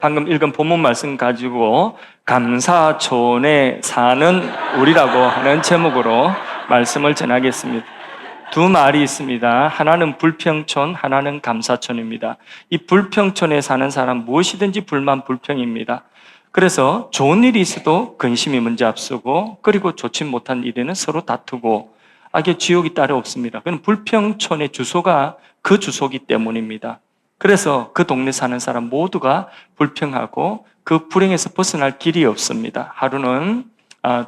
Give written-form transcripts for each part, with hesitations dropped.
방금 읽은 본문 말씀 가지고 감사촌에 사는 우리라고 하는 제목으로 말씀을 전하겠습니다. 두 말이 있습니다. 하나는 불평촌, 하나는 감사촌입니다. 이 불평촌에 사는 사람 무엇이든지 불만 불평입니다. 그래서 좋은 일이 있어도 근심이 먼저 앞서고, 그리고 좋지 못한 일에는 서로 다투고, 이게 지옥이 따로 없습니다. 그건 불평촌의 주소가 그 주소기 때문입니다. 그래서 그 동네 사는 사람 모두가 불평하고 그 불행에서 벗어날 길이 없습니다. 하루는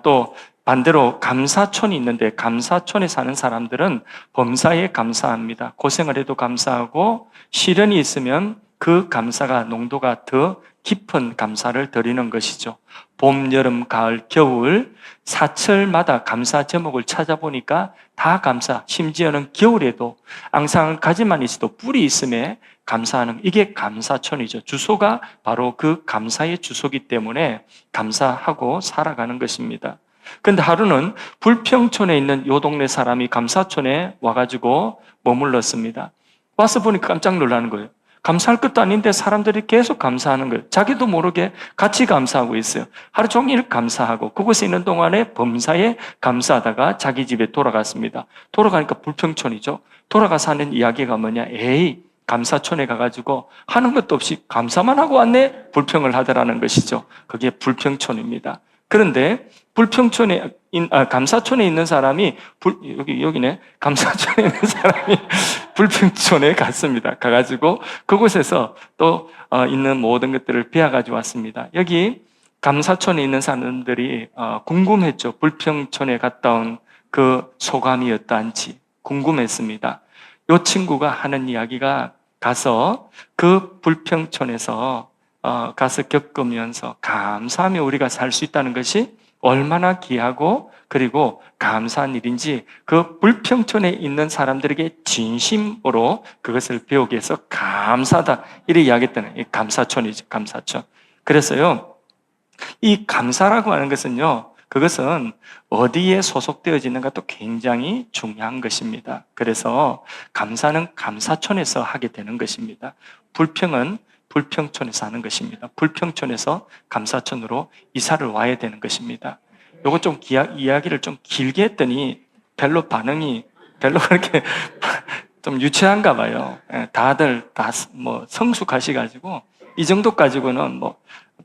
또 반대로 감사촌이 있는데, 감사촌에 사는 사람들은 범사에 감사합니다. 고생을 해도 감사하고, 시련이 있으면 그 감사가 농도가 더 깊은 감사를 드리는 것이죠. 봄, 여름, 가을, 겨울 사철마다 감사 제목을 찾아보니까 다 감사, 심지어는 겨울에도 앙상한 가지만 있어도 뿔이 있음에 감사하는, 이게 감사촌이죠. 주소가 바로 그 감사의 주소기 때문에 감사하고 살아가는 것입니다. 그런데 하루는 불평촌에 있는 요 동네 사람이 감사촌에 와가지고 머물렀습니다. 와서 보니까 깜짝 놀라는 거예요. 감사할 것도 아닌데 사람들이 계속 감사하는 거예요. 자기도 모르게 같이 감사하고 있어요. 하루 종일 감사하고, 그곳에 있는 동안에 범사에 감사하다가 자기 집에 돌아갔습니다. 돌아가니까 불평촌이죠. 돌아가서 하는 이야기가 뭐냐? 에이, 감사촌에 가가지고 하는 것도 없이 감사만 하고 왔네? 불평을 하더라는 것이죠. 그게 불평촌입니다. 그런데 감사촌에 있는 사람이 여기네. 감사촌에 있는 사람이 불평촌에 갔습니다. 가가지고 그곳에서 또 있는 모든 것들을 베어가지고 왔습니다. 여기 감사촌에 있는 사람들이 궁금했죠. 불평촌에 갔다 온 그 소감이 어떠한지 궁금했습니다. 이 친구가 하는 이야기가, 가서 그 불평촌에서 가서 겪으면서 감사하며 우리가 살 수 있다는 것이 얼마나 귀하고 그리고 감사한 일인지, 그 불평촌에 있는 사람들에게 진심으로 그것을 배우기 위해서 감사하다 이렇게 이야기했다는, 이 감사촌이죠. 감사촌. 그래서요, 이 감사라고 하는 것은요, 그것은 어디에 소속되어지는가도 굉장히 중요한 것입니다. 그래서 감사는 감사촌에서 하게 되는 것입니다. 불평은 불평촌에서 하는 것입니다. 불평촌에서 감사촌으로 이사를 와야 되는 것입니다. 요거 좀 이야기를 좀 길게 했더니 별로 그렇게 좀 유치한가 봐요. 다들 다 성숙하셔가지고 이 정도 가지고는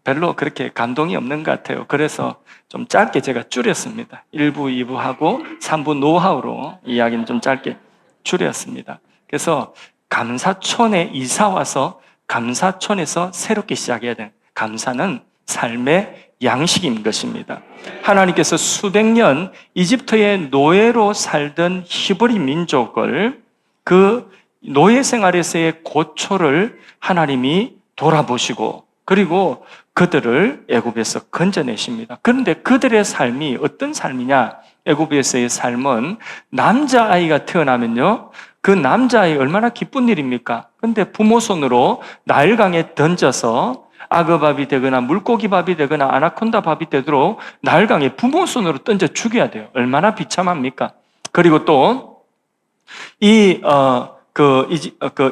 별로 그렇게 감동이 없는 것 같아요. 그래서 좀 짧게 제가 줄였습니다. 1부, 2부 하고 3부 노하우로 이야기는 좀 짧게 줄였습니다. 그래서 감사촌에 이사 와서 감사촌에서 새롭게 시작해야 되는, 감사는 삶의 양식인 것입니다. 하나님께서 수백 년 이집트의 노예로 살던 히브리 민족을, 그 노예 생활에서의 고초를 하나님이 돌아보시고, 그리고 그들을 애굽에서 건져내십니다. 그런데 그들의 삶이 어떤 삶이냐? 애굽에서의 삶은 남자아이가 태어나면요, 그 남자아이 얼마나 기쁜 일입니까? 그런데 부모 손으로 나일강에 던져서 악어밥이 되거나 물고기밥이 되거나 아나콘다 밥이 되도록 나일강에 부모 손으로 던져 죽여야 돼요. 얼마나 비참합니까? 그리고 또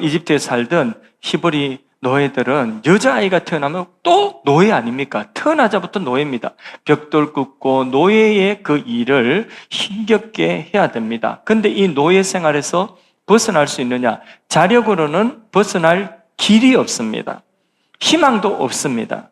이집트에 살던 히브리 노예들은 여자아이가 태어나면 또 노예 아닙니까? 태어나자부터 노예입니다. 벽돌 굽고 노예의 그 일을 힘겹게 해야 됩니다. 그런데 이 노예 생활에서 벗어날 수 있느냐? 자력으로는 벗어날 길이 없습니다. 희망도 없습니다.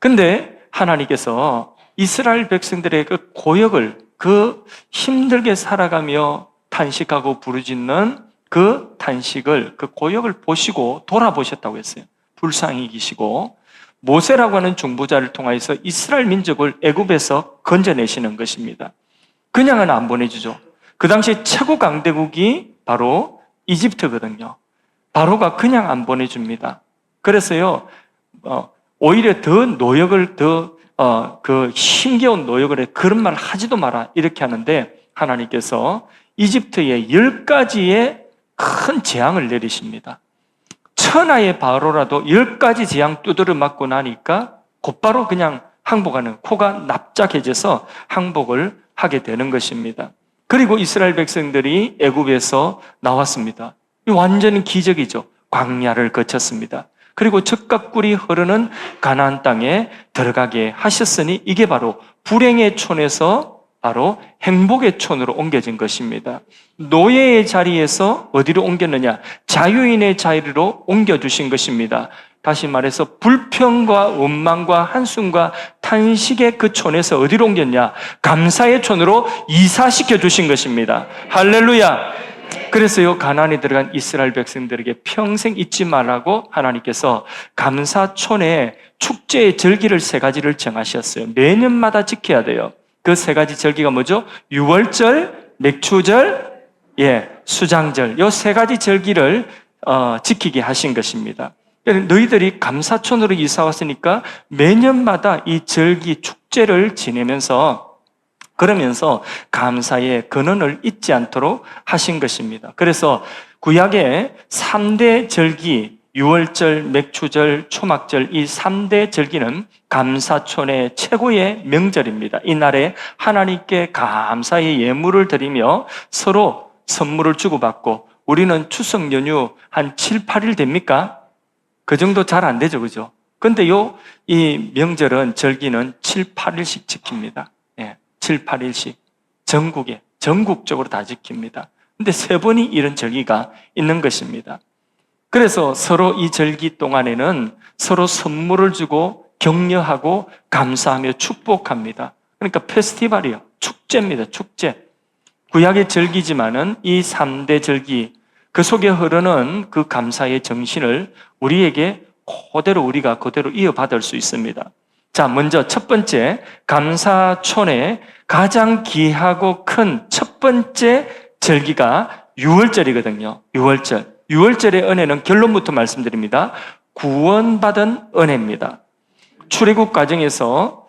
그런데 하나님께서 이스라엘 백성들의 그 고역을, 그 힘들게 살아가며 탄식하고 부르짖는 그 탄식을, 그 고역을 보시고 돌아보셨다고 했어요. 불쌍히 계시고 모세라고 하는 중보자를 통하여서 이스라엘 민족을 애굽에서 건져내시는 것입니다. 그냥은 안 보내주죠. 그 당시 최고 강대국이 바로 이집트거든요. 바로가 그냥 안 보내줍니다. 그래서요, 오히려 더 노역을, 그 힘겨운 노역을 해. 그런 말 하지도 마라. 이렇게 하는데 하나님께서 이집트에 10가지의 큰 재앙을 내리십니다. 천하의 바로라도 10가지 재앙 두드려 맞고 나니까 곧바로 그냥 항복하는, 코가 납작해져서 항복을 하게 되는 것입니다. 그리고 이스라엘 백성들이 애굽에서 나왔습니다. 완전히 기적이죠. 광야를 거쳤습니다. 그리고 젖과 꿀이 흐르는 가나안 땅에 들어가게 하셨으니 이게 바로 불행의 촌에서 바로 행복의 촌으로 옮겨진 것입니다. 노예의 자리에서 어디로 옮겼느냐? 자유인의 자리로 옮겨주신 것입니다. 다시 말해서 불평과 원망과 한숨과 탄식의 그 촌에서 어디로 옮겼냐? 감사의 촌으로 이사시켜 주신 것입니다. 할렐루야! 그래서요, 가나안에 들어간 이스라엘 백성들에게 평생 잊지 말라고 하나님께서 감사촌에 축제의 절기를 3가지를 정하셨어요. 매년마다 지켜야 돼요. 그 3가지 절기가 뭐죠? 유월절, 맥추절, 수장절. 이 3가지 절기를 지키게 하신 것입니다. 너희들이 감사촌으로 이사 왔으니까 매년마다 이 절기 축제를 지내면서 그러면서 감사의 근원을 잊지 않도록 하신 것입니다. 그래서 구약의 3대 절기, 유월절, 맥추절, 초막절 이 3대 절기는 감사촌의 최고의 명절입니다. 이날에 하나님께 감사의 예물을 드리며 서로 선물을 주고받고 우리는 추석 연휴 한 7, 8일 됩니까? 그 정도 잘 안 되죠, 그죠? 근데 이 명절은 절기는 7, 8일씩 지킵니다. 7, 8일씩 전국적으로 다 지킵니다. 근데 3번이 이런 절기가 있는 것입니다. 그래서 서로 이 절기 동안에는 서로 선물을 주고 격려하고 감사하며 축복합니다. 그러니까 페스티벌이요. 축제입니다. 축제. 구약의 절기지만은 이 3대 절기, 그 속에 흐르는 그 감사의 정신을 우리에게 우리가 그대로 이어받을 수 있습니다. 자, 먼저 첫 번째, 감사촌의 가장 귀하고 큰 첫 번째 절기가 유월절이거든요. 유월절. 유월절의 은혜는 결론부터 말씀드립니다. 구원받은 은혜입니다. 출애굽 과정에서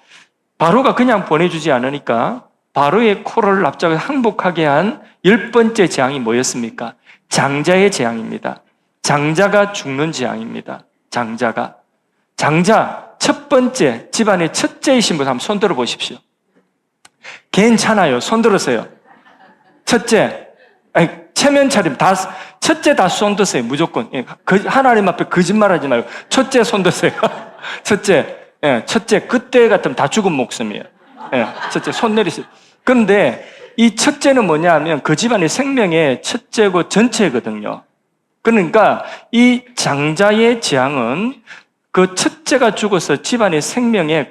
바로가 그냥 보내주지 않으니까 바로의 코를 납작하게 항복하게 한 10번째 재앙이 뭐였습니까? 장자의 재앙입니다. 장자가 죽는 재앙입니다. 장자 첫 번째 집안의 첫째이신 분 한번 손 들어 보십시오. 괜찮아요. 손 들으세요. 첫째, 체면 차림 첫째 다 손 드세요. 무조건. 하나님 앞에 거짓말하지 말고 첫째 손 드세요. 첫째 그때 같으면 다 죽은 목숨이에요. 첫째 손 내리세요. 그런데 이 첫째는 뭐냐 하면 그 집안의 생명의 첫째고 전체거든요. 그러니까 이 장자의 재앙은 그 첫째가 죽어서 집안의 생명의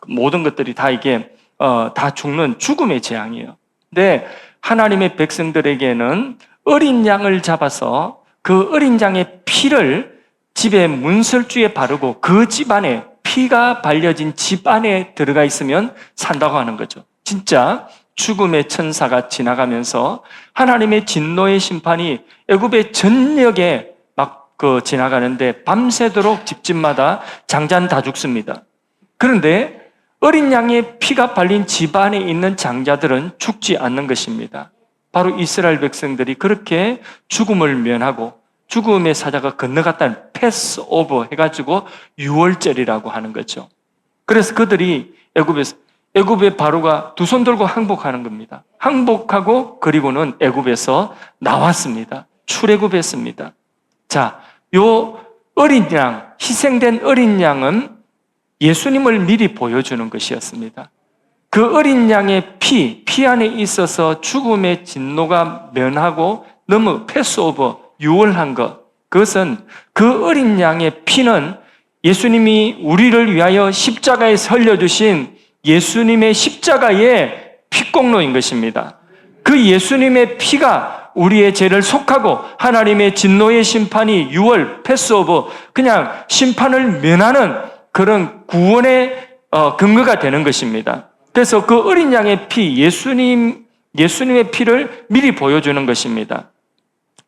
모든 것들이 다 이게 다 죽는 죽음의 재앙이에요. 근데 하나님의 백성들에게는 어린 양을 잡아서 그 어린 양의 피를 집의 문설주에 바르고 그 집안에 피가 발려진 집 안에 들어가 있으면 산다고 하는 거죠. 진짜 죽음의 천사가 지나가면서 하나님의 진노의 심판이 애굽의 전역에 지나가는데 밤새도록 집집마다 장자는 다 죽습니다. 그런데 어린 양의 피가 발린 집안에 있는 장자들은 죽지 않는 것입니다. 바로 이스라엘 백성들이 그렇게 죽음을 면하고 죽음의 사자가 건너갔다는 패스오버 해가지고 유월절이라고 하는 거죠. 그래서 그들이 애굽의 바로가 두 손 들고 항복하는 겁니다. 항복하고 그리고는 애굽에서 나왔습니다. 출애굽했습니다. 자, 요 어린 양, 희생된 어린 양은 예수님을 미리 보여주는 것이었습니다. 그 어린 양의 피 안에 있어서 죽음의 진노가 면하고 너무 패스오버, 유월한 것. 그것은 그 어린 양의 피는 예수님이 우리를 위하여 십자가에 흘려주신 예수님의 십자가의 피공로인 것입니다. 그 예수님의 피가 우리의 죄를 속하고 하나님의 진노의 심판이 유월, 패스오버, 그냥 심판을 면하는 그런 구원의 근거가 되는 것입니다. 그래서 그 어린 양의 피, 예수님의 피를 미리 보여주는 것입니다.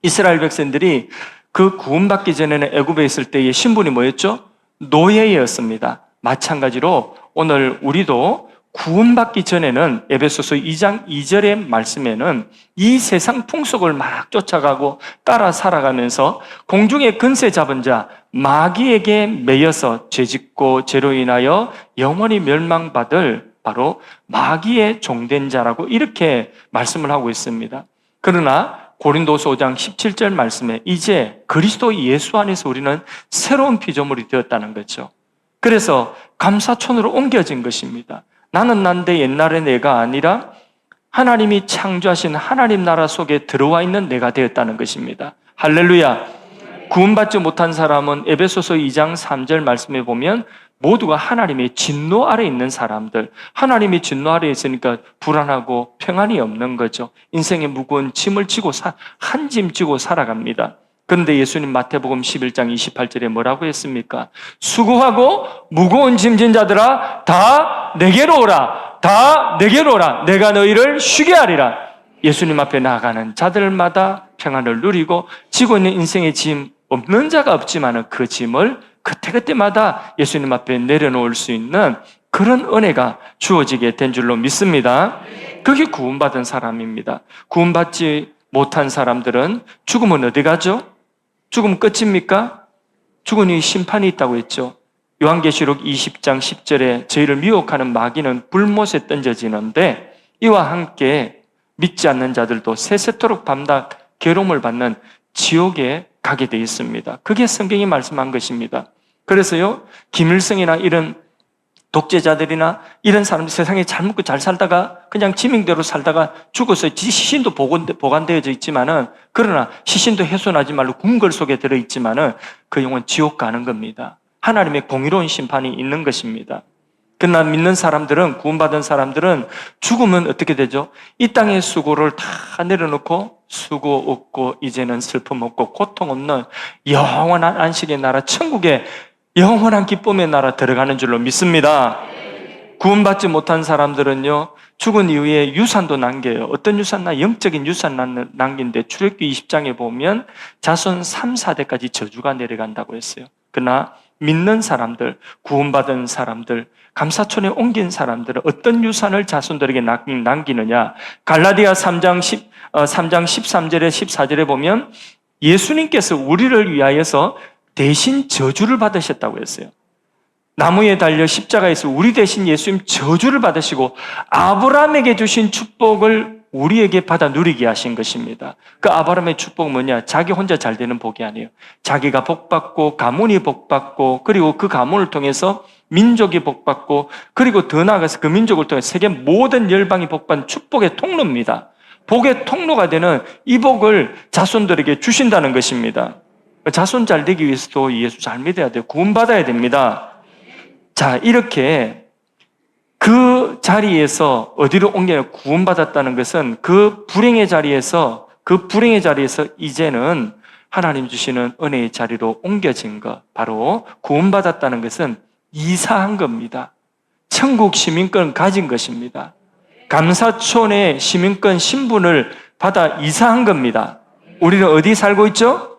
이스라엘 백성들이 그 구원받기 전에는 애굽에 있을 때의 신분이 뭐였죠? 노예였습니다. 마찬가지로 오늘 우리도 구원받기 전에는 에베소서 2장 2절의 말씀에는 이 세상 풍속을 막 쫓아가고 따라 살아가면서 공중의 근세 잡은 자 마귀에게 매여서 죄짓고 죄로 인하여 영원히 멸망받을 바로 마귀의 종된 자라고 이렇게 말씀을 하고 있습니다. 그러나 고린도서 5장 17절 말씀에 이제 그리스도 예수 안에서 우리는 새로운 피조물이 되었다는 거죠. 그래서 감사촌으로 옮겨진 것입니다. 나는 난데 옛날의 내가 아니라 하나님이 창조하신 하나님 나라 속에 들어와 있는 내가 되었다는 것입니다. 할렐루야. 구원받지 못한 사람은 에베소서 2장 3절 말씀에 보면 모두가 하나님의 진노 아래 있는 사람들, 하나님의 진노 아래 있으니까 불안하고 평안이 없는 거죠. 인생의 무거운 짐을 지고 한 짐 지고 살아갑니다. 그런데 예수님 마태복음 11장 28절에 뭐라고 했습니까? 수고하고 무거운 짐진 자들아 다 내게로 오라. 다 내게로 오라. 내가 너희를 쉬게 하리라. 예수님 앞에 나아가는 자들마다 평안을 누리고 지고 있는 인생의 짐 없는 자가 없지만 그 짐을 그때그때마다 예수님 앞에 내려놓을 수 있는 그런 은혜가 주어지게 된 줄로 믿습니다. 그게 구원받은 사람입니다. 구원받지 못한 사람들은 죽으면 어디 가죠? 죽으면 끝입니까? 죽으니 심판이 있다고 했죠. 요한계시록 20장 10절에 저희를 미혹하는 마귀는 불못에 던져지는데 이와 함께 믿지 않는 자들도 세세토록 밤낮 괴로움을 받는 지옥에 가게 되어 있습니다. 그게 성경이 말씀한 것입니다. 그래서요, 김일성이나 이런 독재자들이나 이런 사람들 세상에 잘 먹고 잘 살다가 그냥 지명대로 살다가 죽어서 시신도 보관되어져 있지만은 그러나 시신도 훼손하지 말고 궁궐 속에 들어있지만은 그 영혼 지옥 가는 겁니다. 하나님의 공의로운 심판이 있는 것입니다. 그러나 믿는 사람들은, 구원받은 사람들은 죽으면 어떻게 되죠? 이 땅의 수고를 다 내려놓고 수고 없고 이제는 슬픔 없고 고통 없는 영원한 안식의 나라, 천국의 영원한 기쁨의 나라 들어가는 줄로 믿습니다. 구원받지 못한 사람들은요, 죽은 이후에 유산도 남겨요. 어떤 유산나 영적인 유산 남긴데 출애굽기 20장에 보면 자손 3, 4대까지 저주가 내려간다고 했어요. 그러나 믿는 사람들, 구원받은 사람들, 감사촌에 옮긴 사람들은 어떤 유산을 자손들에게 남기느냐? 갈라디아 3장 13절에 14절에 보면 예수님께서 우리를 위하여서 대신 저주를 받으셨다고 했어요. 나무에 달려 십자가에서 우리 대신 예수님 저주를 받으시고 아브라함에게 주신 축복을 우리에게 받아 누리게 하신 것입니다. 그 아브라함의 축복은 뭐냐? 자기 혼자 잘 되는 복이 아니에요. 자기가 복받고 가문이 복받고 그리고 그 가문을 통해서 민족이 복받고 그리고 더 나아가서 그 민족을 통해 세계 모든 열방이 복받는 축복의 통로입니다. 복의 통로가 되는 이 복을 자손들에게 주신다는 것입니다. 자손 잘 되기 위해서도 예수 잘 믿어야 돼요. 구원받아야 됩니다. 자, 이렇게 그 자리에서 어디로 옮겨요? 구원받았다는 것은 그 불행의 자리에서 이제는 하나님 주시는 은혜의 자리로 옮겨진 것, 바로 구원받았다는 것은 이사한 겁니다. 천국 시민권을 가진 것입니다. 감사촌의 시민권 신분을 받아 이사한 겁니다. 우리는 어디 살고 있죠?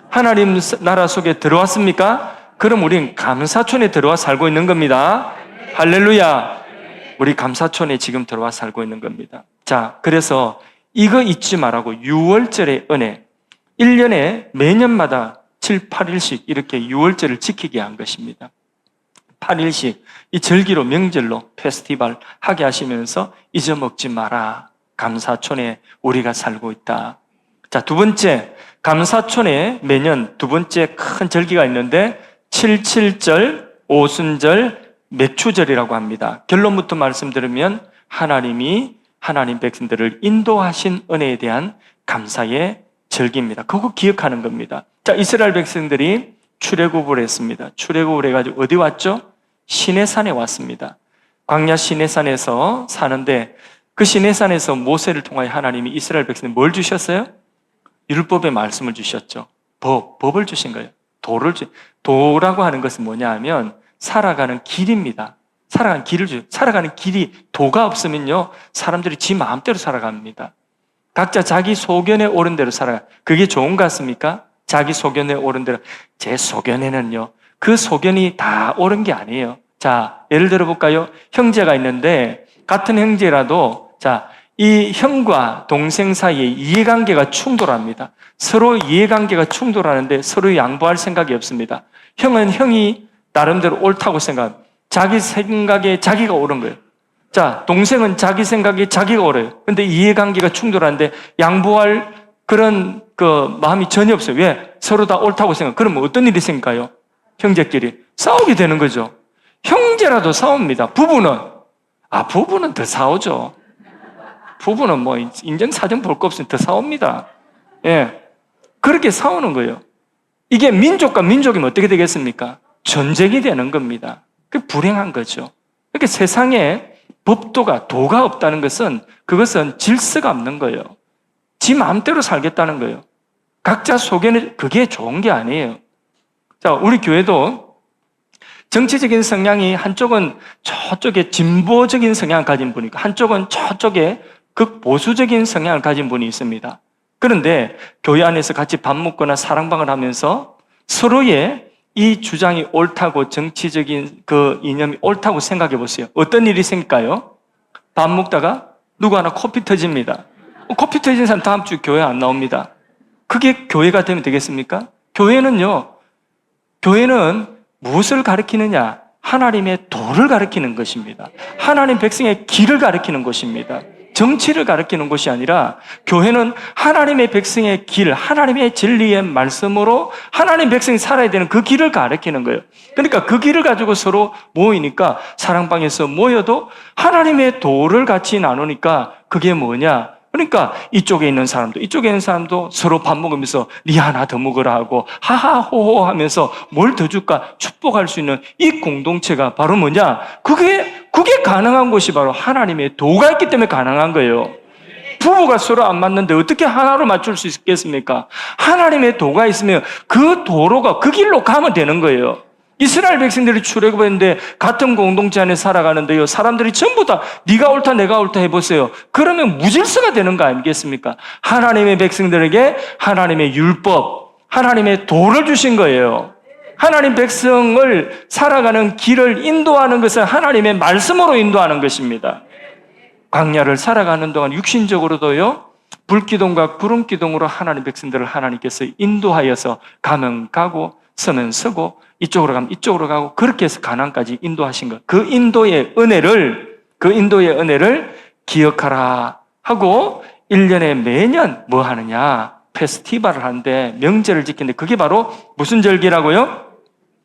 하나님 나라 속에 들어왔습니까? 그럼 우리는 감사촌에 들어와 살고 있는 겁니다. 할렐루야. 우리 감사촌에 지금 들어와 살고 있는 겁니다. 자, 그래서 이거 잊지 말라고 6월절의 은혜, 1년에 매년마다 7, 8일씩 이렇게 6월절을 지키게 한 것입니다. 8일씩 이 절기로 명절로 페스티벌 하게 하시면서 잊어먹지 마라. 감사촌에 우리가 살고 있다. 자, 두 번째, 감사촌에 매년 두 번째 큰 절기가 있는데 77절, 오순절, 맥추절이라고 합니다. 결론부터 말씀드리면 하나님이 하나님 백성들을 인도하신 은혜에 대한 감사의 절기입니다. 그거 기억하는 겁니다. 자, 이스라엘 백성들이 출애굽을 했습니다. 출애굽을 해가지고 어디 왔죠? 시내산에 왔습니다. 광야 시내산에서 사는데 그 시내산에서 모세를 통하여 하나님이 이스라엘 백성들 뭘 주셨어요? 율법의 말씀을 주셨죠. 법을 주신 거예요. 도라고 하는 것은 뭐냐 하면 살아가는 길입니다. 살아가는 길을 줘요. 살아가는 길이 도가 없으면요, 사람들이 지 마음대로 살아갑니다. 각자 자기 소견에 옳은 대로 살아가. 그게 좋은 것 같습니까? 자기 소견에 옳은 대로. 제 소견에는요, 그 소견이 다 옳은 게 아니에요. 자, 예를 들어 볼까요? 형제가 있는데 같은 형제라도 자, 이 형과 동생 사이에 이해관계가 충돌합니다. 서로 이해관계가 충돌하는데 서로 양보할 생각이 없습니다. 형은 형이 나름대로 옳다고 생각합니다. 자기 생각에 자기가 옳은 거예요. 자, 동생은 자기 생각에 자기가 옳아요. 근데 이해관계가 충돌하는데 양보할 그런 마음이 전혀 없어요. 왜? 서로 다 옳다고 생각. 그러면 어떤 일이 생길까요? 형제끼리 싸우게 되는 거죠. 형제라도 싸웁니다. 부부는 더 싸우죠. 부부는 뭐 인정사정 볼 거 없으면 더 싸웁니다. 예. 그렇게 싸우는 거예요. 이게 민족과 민족이면 어떻게 되겠습니까? 전쟁이 되는 겁니다. 그 불행한 거죠. 이렇게 세상에 도가 없다는 그것은 질서가 없는 거예요. 지 마음대로 살겠다는 거예요. 각자 속에는 그게 좋은 게 아니에요. 자, 우리 교회도 정치적인 성향이 한쪽은 저쪽에 진보적인 성향을 가진 분이고 한쪽은 저쪽에 극보수적인 성향을 가진 분이 있습니다. 그런데 교회 안에서 같이 밥 먹거나 사랑방을 하면서 서로의 이 주장이 옳다고 정치적인 그 이념이 옳다고 생각해 보세요. 어떤 일이 생길까요? 밥 먹다가 누구 하나 코피 터집니다. 코피 터진 사람 다음 주 교회 안 나옵니다. 그게 교회가 되면 되겠습니까? 교회는 무엇을 가리키느냐? 하나님의 도를 가리키는 것입니다. 하나님 백성의 길을 가리키는 것입니다. 정치를 가리키는 것이 아니라 교회는 하나님의 백성의 길, 하나님의 진리의 말씀으로 하나님 백성이 살아야 되는 그 길을 가리키는 거예요. 그러니까 그 길을 가지고 서로 모이니까 사랑방에서 모여도 하나님의 도를 같이 나누니까 그게 뭐냐? 그러니까 이쪽에 있는 사람도 서로 밥 먹으면서 니 하나 더 먹으라 하고 하하호호 하면서 뭘 더 줄까 축복할 수 있는 이 공동체가 바로 뭐냐? 그게 가능한 것이 바로 하나님의 도가 있기 때문에 가능한 거예요. 부부가 서로 안 맞는데 어떻게 하나로 맞출 수 있겠습니까? 하나님의 도가 있으면 그 도로가 그 길로 가면 되는 거예요. 이스라엘 백성들이 출애굽했는데 같은 공동체 안에 살아가는데요. 사람들이 전부 다 네가 옳다 내가 옳다 해보세요. 그러면 무질서가 되는 거 아니겠습니까? 하나님의 백성들에게 하나님의 율법, 하나님의 도를 주신 거예요. 하나님 백성을 살아가는 길을 인도하는 것은 하나님의 말씀으로 인도하는 것입니다. 광야를 살아가는 동안 육신적으로도요. 불기둥과 구름기둥으로 하나님 백성들을 하나님께서 인도하여서 가면 가고 서면 서고 이쪽으로 가면 이쪽으로 가고 그렇게 해서 가나안까지 인도하신 것. 그 인도의 은혜를 기억하라 하고 1년에 매년 뭐 하느냐? 페스티벌을 하는데 명절을 지키는데 그게 바로 무슨 절기라고요?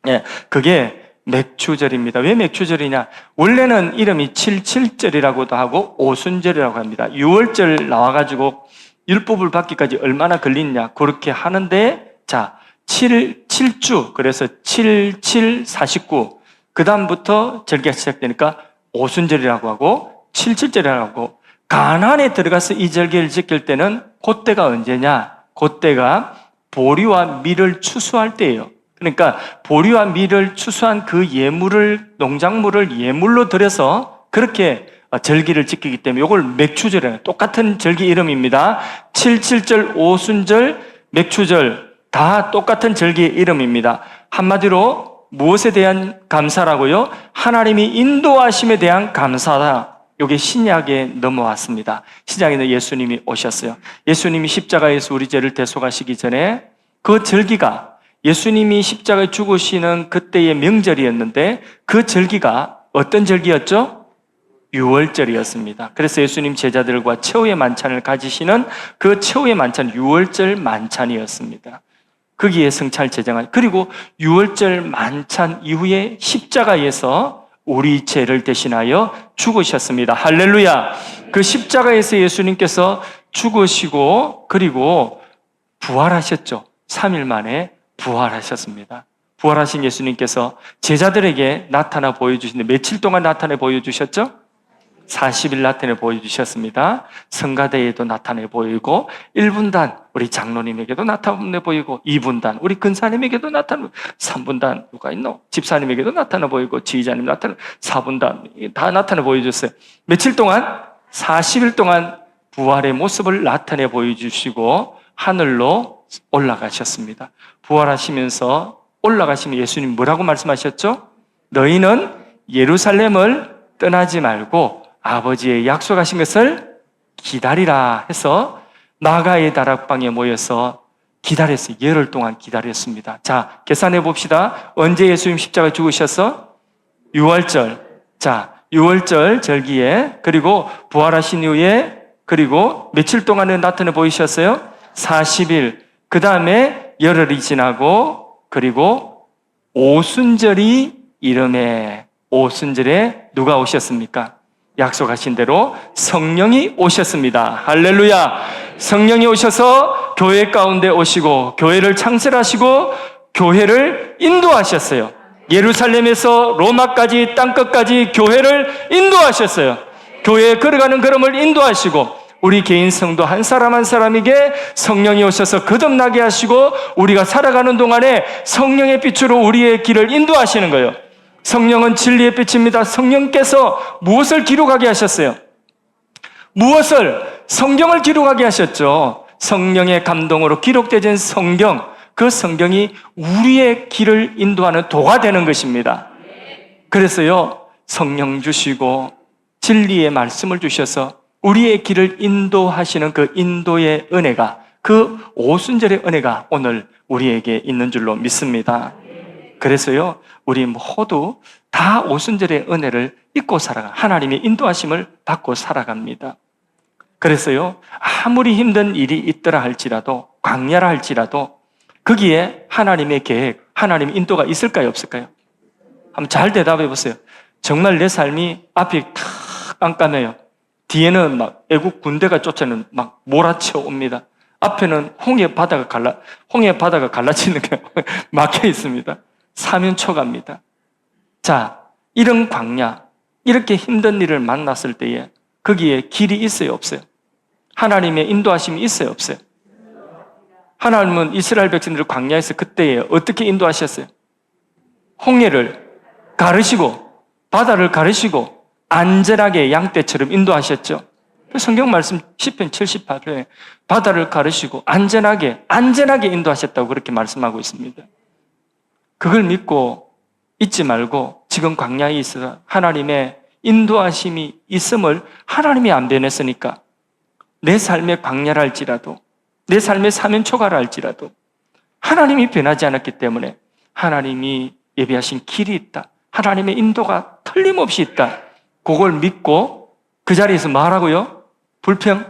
예, 그게 맥추절입니다. 왜 맥추절이냐? 원래는 이름이 77절이라고도 하고 오순절이라고 합니다. 6월절 나와가지고 율법을 받기까지 얼마나 걸리냐? 그렇게 하는데 자 7주 그래서 7, 7, 49 그 다음부터 절기가 시작되니까 오순절이라고 하고 77절이라고 하고 가나안에 들어가서 이 절기를 지킬 때는 그때가 언제냐? 그때가 보리와 밀을 추수할 때예요. 그러니까 보리와 밀을 추수한 그 농작물을 예물로 드려서 그렇게 절기를 지키기 때문에 이걸 맥추절이에요. 똑같은 절기 이름입니다. 77절, 오순절, 맥추절 다 똑같은 절기의 이름입니다. 한마디로 무엇에 대한 감사라고요? 하나님이 인도하심에 대한 감사다. 이게 신약에 넘어왔습니다. 신약에는 예수님이 오셨어요. 예수님이 십자가에서 우리 죄를 대속하시기 전에 그 절기가 예수님이 십자가에 죽으시는 그때의 명절이었는데 그 절기가 어떤 절기였죠? 6월절이었습니다. 그래서 예수님 제자들과 최후의 만찬을 가지시는 그 최후의 만찬 6월절 만찬이었습니다. 거기에 성찬을 제정한 그리고 6월절 만찬 이후에 십자가에서 우리 죄를 대신하여 죽으셨습니다. 할렐루야. 그 십자가에서 예수님께서 죽으시고 그리고 부활하셨죠. 3일 만에 부활하셨습니다. 부활하신 예수님께서 제자들에게 나타나 보여주시는데 며칠 동안 나타내 보여주셨죠? 40일 나타내 보여주셨습니다. 성가대에도 나타내 보이고 1분단 우리 장로님에게도 나타내 보이고 2분단 우리 근사님에게도 나타내 3분단 누가 있노? 집사님에게도 나타나 보이고 지휘자님 나타내 4분단 다 나타내 보여줬어요. 며칠 동안? 40일 동안 부활의 모습을 나타내 보여주시고 하늘로 올라가셨습니다. 부활하시면서 올라가시면 예수님 뭐라고 말씀하셨죠? 너희는 예루살렘을 떠나지 말고 아버지의 약속하신 것을 기다리라 해서 나가의 다락방에 모여서 기다렸어요. 열흘 동안 기다렸습니다. 자, 계산해 봅시다. 언제 예수님 십자가 죽으셔서? 6월절. 자, 6월절 절기에 그리고 부활하신 이후에 그리고 며칠 동안에 나타내 보이셨어요? 40일, 그 다음에 열흘이 지나고 그리고 오순절이 이름에 오순절에 누가 오셨습니까? 약속하신 대로 성령이 오셨습니다. 할렐루야! 성령이 오셔서 교회 가운데 오시고 교회를 창설하시고 교회를 인도하셨어요. 예루살렘에서 로마까지 땅끝까지 교회를 인도하셨어요. 교회에 걸어가는 걸음을 인도하시고 우리 개인 성도 한 사람 한 사람에게 성령이 오셔서 거듭나게 하시고 우리가 살아가는 동안에 성령의 빛으로 우리의 길을 인도하시는 거예요. 성령은 진리의 빛입니다. 성령께서 무엇을 기록하게 하셨어요? 무엇을? 성경을 기록하게 하셨죠. 성령의 감동으로 기록되진 성경, 그 성경이 우리의 길을 인도하는 도가 되는 것입니다. 그래서요, 성령 주시고 진리의 말씀을 주셔서 우리의 길을 인도하시는 그 인도의 은혜가, 그 오순절의 은혜가 오늘 우리에게 있는 줄로 믿습니다. 그래서요, 우리 모두 다 오순절의 은혜를 잊고 살아가, 하나님의 인도하심을 받고 살아갑니다. 그래서요, 아무리 힘든 일이 있더라 할지라도, 광야라 할지라도 거기에 하나님의 계획, 하나님의 인도가 있을까요, 없을까요? 한번 잘 대답해 보세요. 정말 내 삶이 앞이 탁 깜깜해요. 뒤에는 막 애국 군대가 쫓아는 막 몰아쳐 옵니다. 앞에는 홍해 바다가 갈라지는 게 막혀 있습니다. 사면초가입니다. 자, 이런 광야, 이렇게 힘든 일을 만났을 때에 거기에 길이 있어요, 없어요? 하나님의 인도하심이 있어요, 없어요? 하나님은 이스라엘 백성들을 광야에서 그때에 어떻게 인도하셨어요? 홍해를 가르시고 바다를 가르시고 안전하게 양떼처럼 인도하셨죠. 성경 말씀 시편 78회 바다를 가르시고 안전하게 인도하셨다고 그렇게 말씀하고 있습니다. 그걸 믿고 잊지 말고 지금 광야에 있어서 하나님의 인도하심이 있음을 하나님이 안 변했으니까 내 삶의 광야라 할지라도 내 삶의 사면초가라 할지라도 하나님이 변하지 않았기 때문에 하나님이 예비하신 길이 있다. 하나님의 인도가 틀림없이 있다. 그걸 믿고 그 자리에서 말하고요. 불평?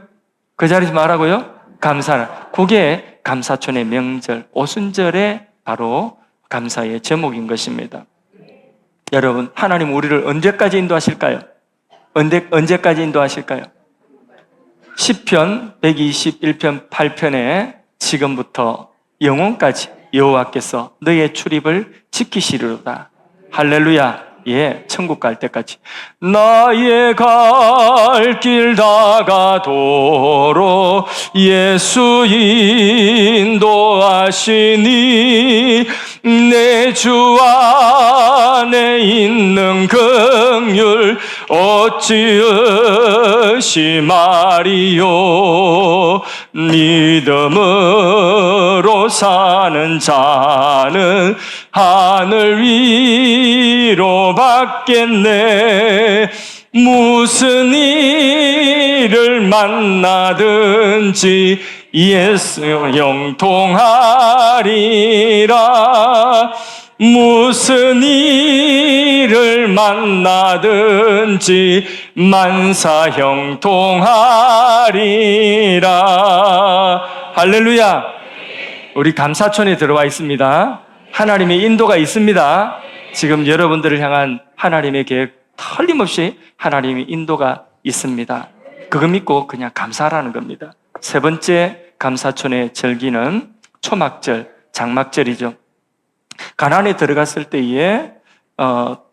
그 자리에서 말하고요. 감사라. 그게 감사촌의 명절, 오순절의 바로 감사의 제목인 것입니다. 여러분, 하나님 우리를 언제까지 인도하실까요? 언제까지 인도하실까요? 시편 121편 8편에 지금부터 영원까지 여호와께서 너의 출입을 지키시리로다. 할렐루야. 예, 천국 갈 때까지. 나의 갈 길 다가도록 예수 인도하시니 내 주 안에 있는 긍휼 어찌 말이요. 믿음으로 사는 자는 하늘 위로 받겠네. 무슨 일을 만나든지 예수 형통하리라. 무슨 일을 만나든지 만사 형통하리라. 할렐루야. 우리 감사촌에 들어와 있습니다. 하나님의 인도가 있습니다. 지금 여러분들을 향한 하나님의 계획 틀림없이 하나님의 인도가 있습니다. 그거 믿고 그냥 감사하라는 겁니다. 세 번째 감사촌의 절기는 초막절, 장막절이죠. 가나안에 들어갔을 때에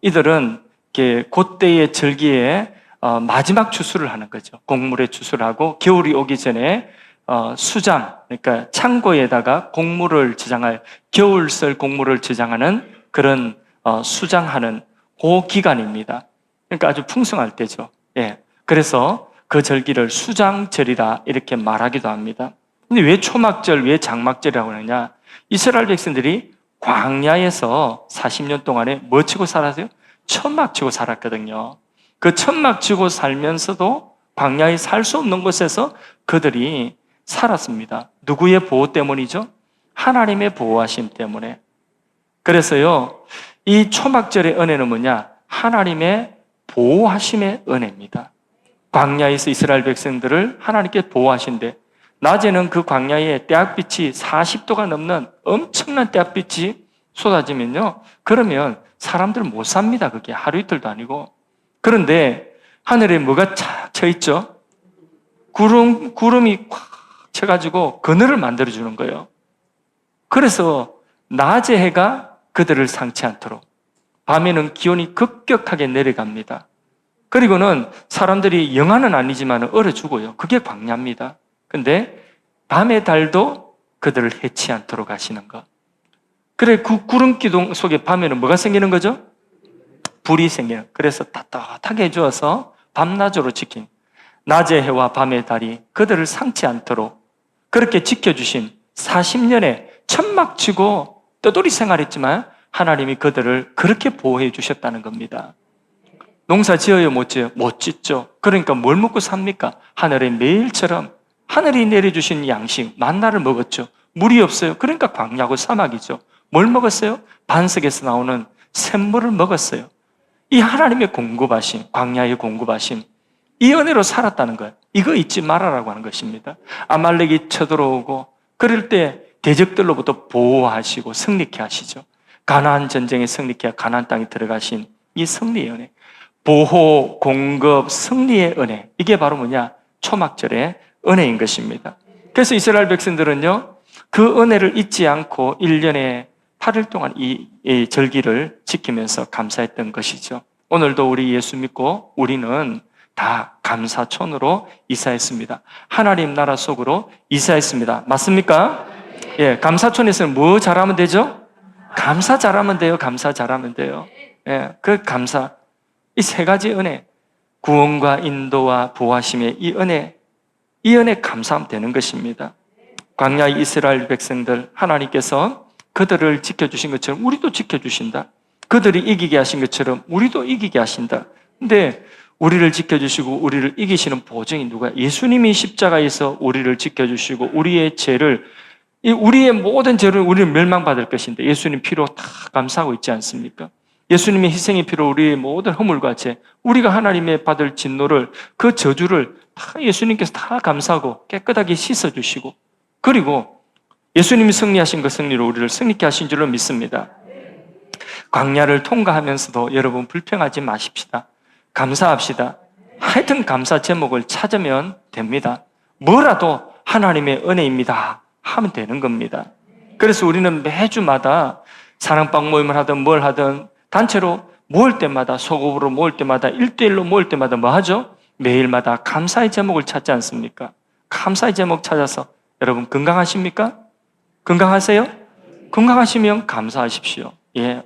이들은 그때의 절기에 마지막 추수를 하는 거죠. 곡물의 추수를 하고 겨울이 오기 전에 수장, 그러니까 창고에다가 곡물을 저장할, 겨울철 곡물을 저장하는 그런 수장하는 그 기간입니다. 그러니까 아주 풍성할 때죠. 예. 그래서 그 절기를 수장절이다 이렇게 말하기도 합니다. 근데 왜 초막절, 왜 장막절이라고 하느냐? 이스라엘 백성들이 광야에서 40년 동안에 뭐 치고 살았어요? 천막 치고 살았거든요. 그 천막 치고 살면서도 광야에 살 수 없는 곳에서 그들이 살았습니다. 누구의 보호 때문이죠? 하나님의 보호하심 때문에. 그래서요, 이 초막절의 은혜는 뭐냐? 하나님의 보호하심의 은혜입니다. 광야에서 이스라엘 백성들을 하나님께 보호하신대. 낮에는 그 광야에 태양빛이 40도가 넘는 엄청난 태양빛이 쏟아지면요. 그러면 사람들 못 삽니다. 그게 하루 이틀도 아니고. 그런데 하늘에 뭐가 착 쳐 있죠? 구름이 꽉 쳐가지고 그늘을 만들어주는 거예요. 그래서 낮에 해가 그들을 상치 않도록, 밤에는 기온이 급격하게 내려갑니다. 그리고는 사람들이 영하는 아니지만 얼어 죽어요. 그게 광야입니다. 근데 밤의 달도 그들을 해치 않도록 하시는 것. 그래, 그 구름 기둥 속에 밤에는 뭐가 생기는 거죠? 불이 생기는. 그래서 따뜻하게 해주어서 밤낮으로 지킨, 낮의 해와 밤의 달이 그들을 상치 않도록 그렇게 지켜주신 40년의 천막 치고 떠돌이 생활했지만 하나님이 그들을 그렇게 보호해 주셨다는 겁니다. 농사 지어요, 못 지어요? 못 짓죠. 그러니까 뭘 먹고 삽니까? 하늘의 매일처럼 하늘이 내려주신 양식, 만나를 먹었죠. 물이 없어요. 그러니까 광야고 사막이죠. 뭘 먹었어요? 반석에서 나오는 샘물을 먹었어요. 이 하나님의 공급하심, 광야의 공급하심, 이 은혜로 살았다는 거예요. 이거 잊지 말아라고 하는 것입니다. 아말렉이 쳐들어오고 그럴 때 대적들로부터 보호하시고 승리케 하시죠. 가나안 전쟁에 승리케 가나안 땅에 들어가신 이 승리의 은혜, 보호, 공급, 승리의 은혜, 이게 바로 뭐냐? 초막절의 은혜인 것입니다. 그래서 이스라엘 백성들은요, 그 은혜를 잊지 않고 1년에 8일 동안 이 절기를 지키면서 감사했던 것이죠. 오늘도 우리 예수 믿고 우리는 다 감사촌으로 이사했습니다. 하나님 나라 속으로 이사했습니다. 맞습니까? 예, 감사촌에서는 뭐 잘하면 되죠? 감사 잘하면 돼요. 감사 잘하면 돼요. 예, 그 감사, 이 세 가지 은혜, 구원과 인도와 보호하심의 이 은혜 감사하면 되는 것입니다. 광야의 이스라엘 백성들, 하나님께서 그들을 지켜주신 것처럼 우리도 지켜주신다. 그들이 이기게 하신 것처럼 우리도 이기게 하신다. 근데 우리를 지켜주시고 우리를 이기시는 보증이 누가? 예수님이 십자가에서 우리를 지켜주시고 우리의 죄를, 우리의 모든 죄를 우리는 멸망받을 것인데 예수님 피로 다 감싸고 있지 않습니까? 예수님의 희생의 피로 우리의 모든 허물과 죄, 우리가 하나님의 받을 진노를, 그 저주를 다 예수님께서 다 감싸고 깨끗하게 씻어주시고, 그리고 예수님이 승리하신 그 승리로 우리를 승리케 하신 줄로 믿습니다. 광야를 통과하면서도 여러분 불평하지 마십시다. 감사합시다. 하여튼 감사 제목을 찾으면 됩니다. 뭐라도 하나님의 은혜입니다 하면 되는 겁니다. 그래서 우리는 매주마다 사랑방 모임을 하든 뭘 하든 단체로 모을 때마다, 소그룹으로 모을 때마다, 1대1로 모을 때마다 뭐 하죠? 매일마다 감사의 제목을 찾지 않습니까? 감사의 제목 찾아서 여러분 건강하십니까? 건강하세요? 건강하시면 감사하십시오. 예,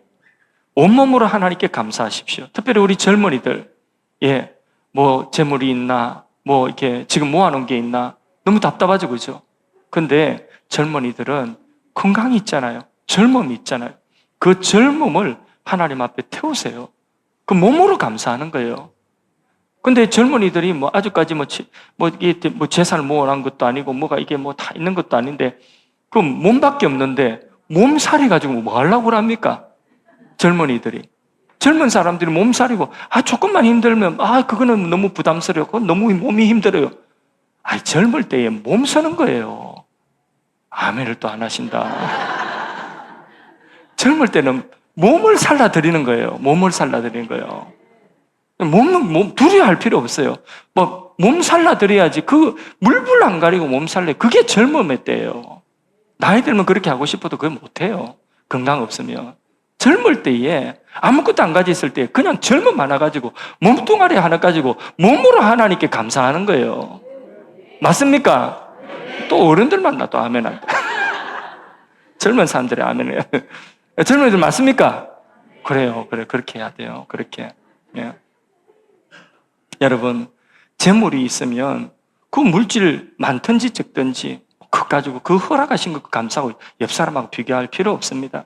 온몸으로 하나님께 감사하십시오. 특별히 우리 젊은이들, 예, 뭐 재물이 있나, 뭐 이렇게 지금 모아놓은 게 있나 너무 답답하죠, 그죠? 근데 젊은이들은 건강이 있잖아요. 젊음이 있잖아요. 그 젊음을 하나님 앞에 태우세요. 그 몸으로 감사하는 거예요. 근데 젊은이들이 뭐 아직까지 뭐 재산을 모아놓은 것도 아니고 뭐가 이게 뭐 다 있는 것도 아닌데 그 몸밖에 없는데 몸살이 가지고 뭐 하려고 합니까? 젊은이들이. 젊은 사람들이 몸살이고, 조금만 힘들면, 그거는 너무 부담스러워. 그건 너무 몸이 힘들어요. 젊을 때에 몸 서는 거예요. 아멘을 또 안 하신다. 젊을 때는 몸을 살라드리는 거예요. 몸을 살라드리는 거예요. 몸 두려워할 필요 없어요. 몸 살라드려야지. 그 물불 안 가리고 몸 살래. 그게 젊음의 때예요. 나이 들면 그렇게 하고 싶어도 그걸 못해요. 건강 없으면. 젊을 때에 아무것도 안 가지고 있을 때 그냥 젊음 많아가지고 몸뚱아리 하나 가지고 몸으로 하나님께 감사하는 거예요. 맞습니까? 또 어른들 만나 또 아멘 한다. 젊은 사람들이 아멘해요. 젊은이들 맞습니까? 그래요. 그렇게 해야 돼요. 그렇게. 예. 여러분, 재물이 있으면 그 물질 많든지 적든지 그거 가지고 그 허락하신 거 감사하고 옆 사람하고 비교할 필요 없습니다.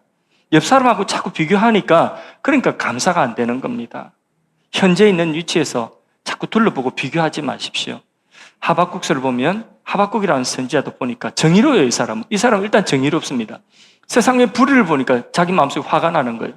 옆 사람하고 자꾸 비교하니까 그러니까 감사가 안 되는 겁니다. 현재 있는 위치에서 자꾸 둘러보고 비교하지 마십시오. 하박국서를 보면 하박국이라는 선지자도 보니까 정의로워요. 이 사람은 일단 정의롭습니다. 세상의 불의를 보니까 자기 마음속에 화가 나는 거예요.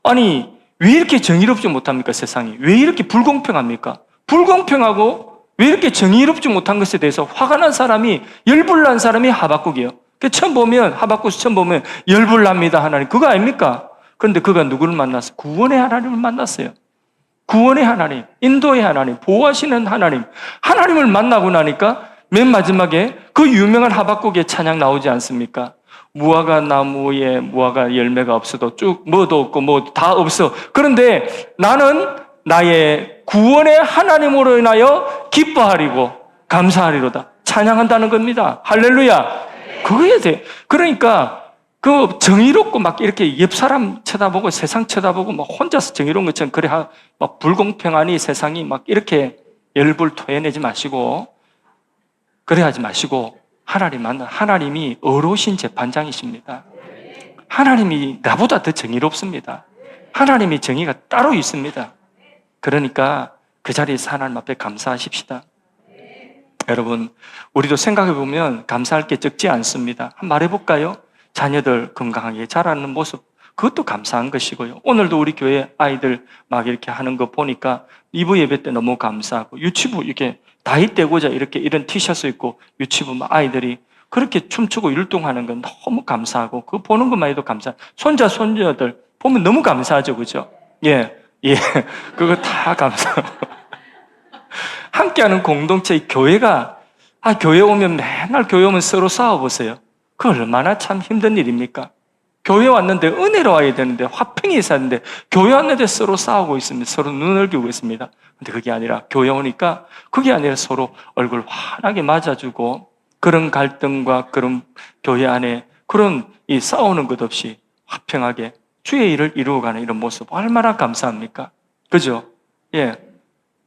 아니 왜 이렇게 정의롭지 못합니까? 세상이 왜 이렇게 불공평합니까? 불공평하고 왜 이렇게 정의롭지 못한 것에 대해서 화가 난 사람이, 열불난 사람이 하박국이에요. 처음 보면, 하박국에서 처음 보면 열불납니다, 하나님. 그거 아닙니까? 그런데 그가 누구를 만났어요? 구원의 하나님을 만났어요. 구원의 하나님, 인도의 하나님, 보호하시는 하나님. 하나님을 만나고 나니까 맨 마지막에 그 유명한 하박국의 찬양 나오지 않습니까? 무화과 나무에 무화과 열매가 없어도 쭉 뭐도 없고 뭐 다 없어. 그런데 나는 나의 구원의 하나님으로 인하여 기뻐하리고 감사하리로다. 찬양한다는 겁니다. 할렐루야. 그거에 대해. 그러니까 그 정의롭고 막 이렇게 옆 사람 쳐다보고 세상 쳐다보고 막 혼자서 정의로운 것처럼 그래 막 불공평하니 세상이 막 이렇게 열불 토해내지 마시고 그래 하지 마시고 하나님 만나. 하나님이 어로우신 재판장이십니다. 하나님이 나보다 더 정의롭습니다. 하나님이 정의가 따로 있습니다. 그러니까 그 자리에서 하나님 앞에 감사하십시다. 여러분, 우리도 생각해보면 감사할 게 적지 않습니다. 한번 말해볼까요? 자녀들 건강하게 자라는 모습, 그것도 감사한 것이고요. 오늘도 우리 교회 아이들 막 이렇게 하는 거 보니까 이브 예배 때 너무 감사하고, 유치부 이렇게 다이 떼고자 이렇게 이런 티셔츠 입고 유치부 막 아이들이 그렇게 춤추고 율동하는 건 너무 감사하고, 그거 보는 것만 해도 감사. 손자, 손녀들 보면 너무 감사하죠. 그죠? 예. 그거 다 감사하고. 함께하는 공동체, 교회가, 교회 오면 맨날 교회 오면 서로 싸워보세요. 그 얼마나 참 힘든 일입니까? 교회 왔는데 은혜로 와야 되는데, 화평이 있어야 되는데, 교회 왔는데 서로 싸우고 있습니다. 서로 눈을 기울고 있습니다. 근데 그게 아니라, 교회 오니까 그게 아니라 서로 얼굴 환하게 맞아주고, 그런 갈등과 그런 교회 안에 그런 이 싸우는 것 없이 화평하게 주의 일을 이루어가는 이런 모습, 얼마나 감사합니까? 그죠? 예.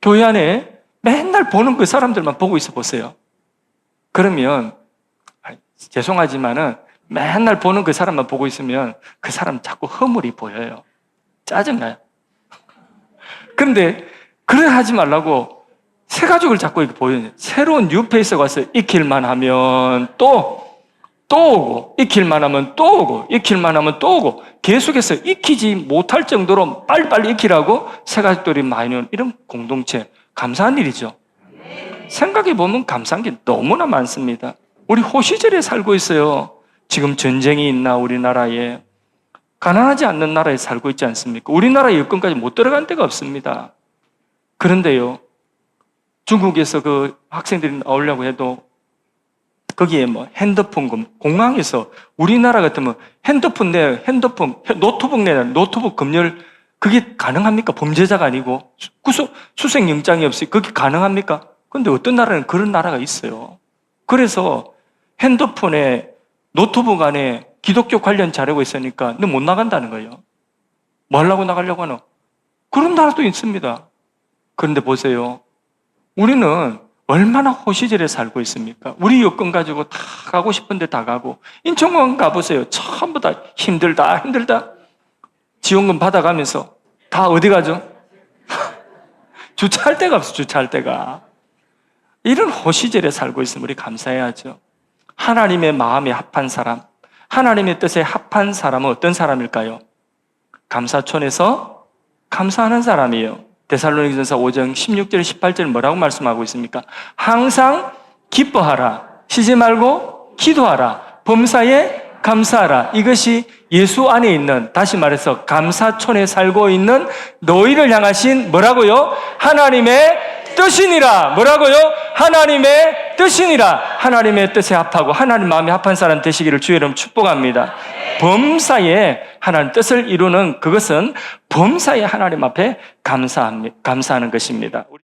교회 안에 맨날 보는 그 사람들만 보고 있어 보세요. 그러면, 죄송하지만은 맨날 보는 그 사람만 보고 있으면 그 사람 자꾸 허물이 보여요. 짜증나요. 그런데 그래 하지 말라고 새 가족을 자꾸 이렇게 보여요. 새로운 뉴페이스가 와서 익힐만 하면 또 오고, 익힐만 하면 또 오고, 익힐만 하면 또 오고, 계속해서 익히지 못할 정도로 빨리빨리 익히라고 새 가족들이 많이 오는 이런 공동체, 감사한 일이죠. 생각해보면 감사한 게 너무나 많습니다. 우리 호시절에 살고 있어요. 지금 전쟁이 있나 우리나라에. 가난하지 않는 나라에 살고 있지 않습니까? 우리나라 여건까지 못 들어간 데가 없습니다. 그런데요, 중국에서 그 학생들이 나오려고 해도 거기에 뭐 핸드폰, 공항에서 우리나라 같으면 핸드폰 내, 노트북 내, 노트북 검열, 그게 가능합니까? 범죄자가 아니고 수색영장이 없이 그게 가능합니까? 그런데 어떤 나라는 그런 나라가 있어요. 그래서 핸드폰에 노트북 안에 기독교 관련 자료가 있으니까 너 못 나간다는 거예요. 뭐 하려고 나가려고 하노? 그런 나라도 있습니다. 그런데 보세요. 우리는 얼마나 호시절에 살고 있습니까? 우리 여건 가지고 다 가고 싶은데 다 가고. 인천공항 가보세요. 전부 다 힘들다. 지원금 받아가면서 다 어디 가죠? 주차할 데가 없어, 주차할 데가. 이런 호시절에 살고 있으면 우리 감사해야죠. 하나님의 마음에 합한 사람, 하나님의 뜻에 합한 사람은 어떤 사람일까요? 감사촌에서 감사하는 사람이에요. 데살로니가전서 5장 16절 18절 뭐라고 말씀하고 있습니까? 항상 기뻐하라, 쉬지 말고 기도하라, 범사에 감사하라. 이것이 예수 안에 있는, 다시 말해서 감사촌에 살고 있는 너희를 향하신 뭐라고요? 하나님의 뜻이니라. 뭐라고요? 하나님의 뜻이니라. 하나님의 뜻에 합하고 하나님 마음에 합한 사람 되시기를 주의 이름 축복합니다. 범사에 하나님 뜻을 이루는 그것은 범사에 하나님 앞에 감사하는 것입니다.